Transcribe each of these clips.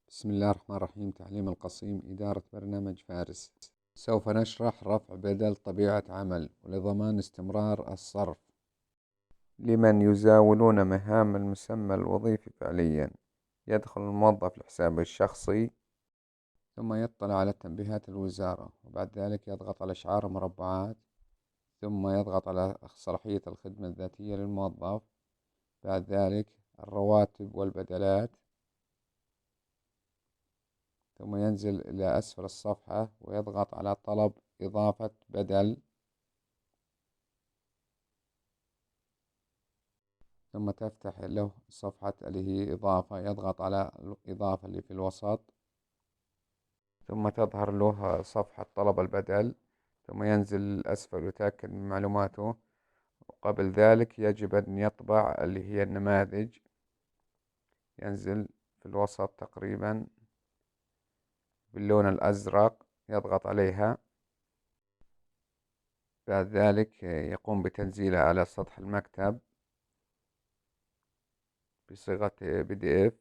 بسم الله الرحمن الرحيم. تعليم القصيم، إدارة برنامج فارس. سوف نشرح رفع بدل طبيعة عمل ولضمان استمرار الصرف لمن يزاولون مهام المسمى الوظيفي فعليا. يدخل الموظف لحسابه الشخصي، ثم يطلع على تنبيهات الوزارة، وبعد ذلك يضغط على شعار مربعات، ثم يضغط على صلاحية الخدمة الذاتية للموظف، بعد ذلك الرواتب والبدلات، ثم ينزل إلى أسفل الصفحة ويضغط على طلب إضافة بدل، ثم تفتح له صفحة اللي هي إضافة، يضغط على الإضافة اللي في الوسط، ثم تظهر له صفحة طلب البدل، ثم ينزل أسفل ويتأكد من معلوماته. وقبل ذلك يجب أن يطبع اللي هي النماذج، ينزل في الوسط تقريبا باللون الأزرق، يضغط عليها، بعد ذلك يقوم بتنزيلها على سطح المكتب بصيغة PDF،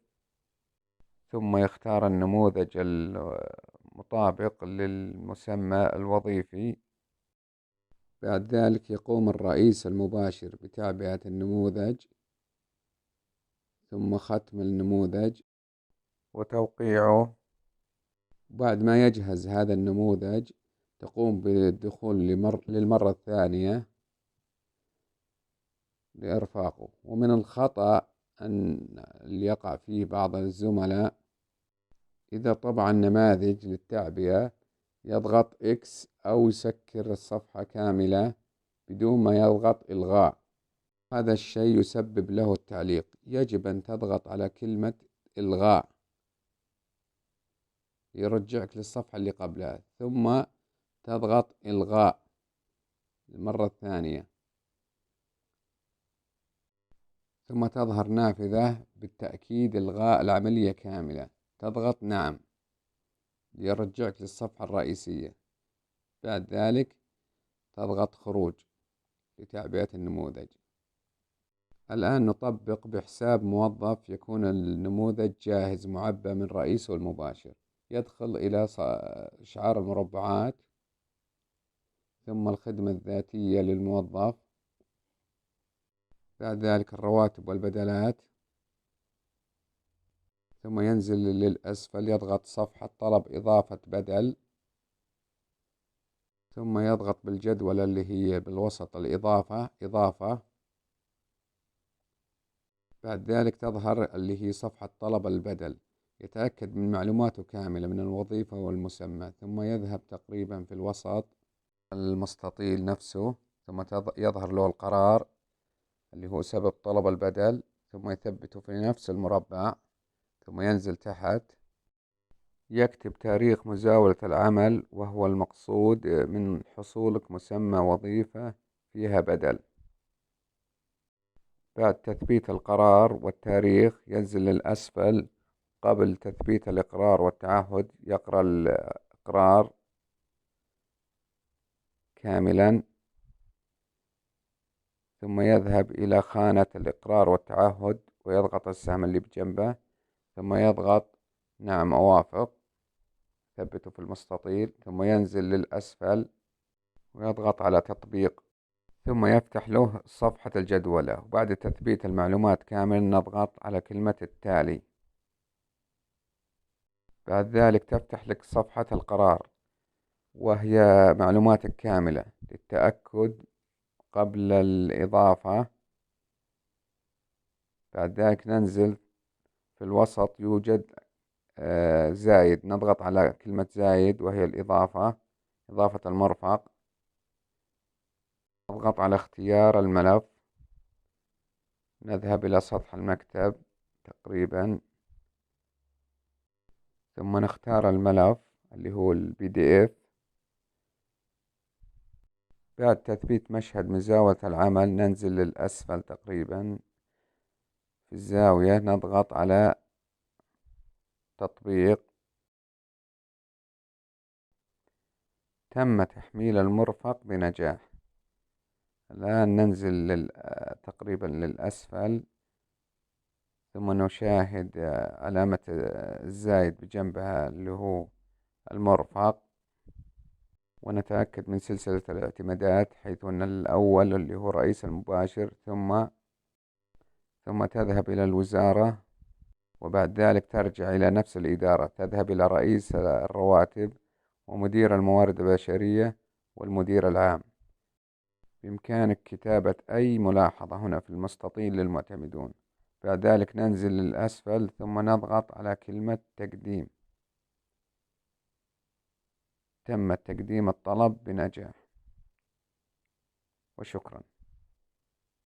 ثم يختار النموذج المطابق للمسمى الوظيفي. بعد ذلك يقوم الرئيس المباشر بتعبئة النموذج، ثم ختم النموذج وتوقيعه. بعد ما يجهز هذا النموذج تقوم بالدخول للمرة الثانية لإرفاقه. ومن الخطأ اللي يقع فيه بعض الزملاء، إذا طبع النماذج للتعبئة يضغط إكس أو يسكر الصفحة كاملة بدون ما يضغط إلغاء. هذا الشيء يسبب له التعليق. يجب أن تضغط على كلمة إلغاء، يرجعك للصفحة اللي قبلها، ثم تضغط إلغاء المرة الثانية، ثم تظهر نافذة بالتأكيد إلغاء العملية كاملة، تضغط نعم ليرجعك للصفحة الرئيسية. بعد ذلك تضغط خروج لتعبئة النموذج. الآن نطبق بحساب موظف يكون النموذج جاهز معبى من رئيسه المباشر. يدخل إلى شعار المربعات، ثم الخدمة الذاتية للموظف، بعد ذلك الرواتب والبدلات، ثم ينزل للأسفل يضغط صفحة طلب إضافة بدل، ثم يضغط بالجدولة اللي هي بالوسط الإضافة إضافة. بعد ذلك تظهر اللي هي صفحة طلب البدل، يتأكد من معلوماته كاملة من الوظيفة والمسمى، ثم يذهب تقريبا في الوسط المستطيل نفسه، ثم يظهر له القرار اللي هو سبب طلب البدل، ثم يثبته في نفس المربع، ثم ينزل تحت يكتب تاريخ مزاولة العمل، وهو المقصود من حصولك مسمى وظيفة فيها بدل. بعد تثبيت القرار والتاريخ ينزل للأسفل. قبل تثبيت الإقرار والتعهد يقرأ الإقرار كاملا، ثم يذهب إلى خانة الإقرار والتعهد ويضغط السهم اللي بجنبه، ثم يضغط نعم أوافق، ثبته في المستطيل، ثم ينزل للأسفل ويضغط على تطبيق، ثم يفتح له صفحة الجدولة. وبعد تثبيت المعلومات كامل نضغط على كلمة التالي. بعد ذلك تفتح لك صفحة القرار، وهي معلوماتك كاملة للتأكد قبل الإضافة. بعد ذلك ننزل في الوسط يوجد زايد، نضغط على كلمة زايد وهي الإضافة، إضافة المرفق، نضغط على اختيار الملف، نذهب إلى سطح المكتب تقريبا، ثم نختار الملف اللي هو PDF. بعد تثبيت مشهد مزاولة العمل ننزل للأسفل تقريبا في الزاوية، نضغط على تطبيق. تم تحميل المرفق بنجاح. الآن ننزل تقريبا للأسفل ثم نشاهد علامة الزايد بجنبها اللي هو المرفق، ونتأكد من سلسلة الاعتمادات، حيث أن الأول اللي هو رئيس المباشر، ثم تذهب إلى الوزارة، وبعد ذلك ترجع إلى نفس الإدارة، تذهب إلى رئيس الرواتب ومدير الموارد البشرية والمدير العام. بإمكانك كتابة أي ملاحظة هنا في المستطيل للمعتمدون. بعد ذلك ننزل للأسفل ثم نضغط على كلمة تقديم. تم تقديم الطلب بنجاح، وشكرا.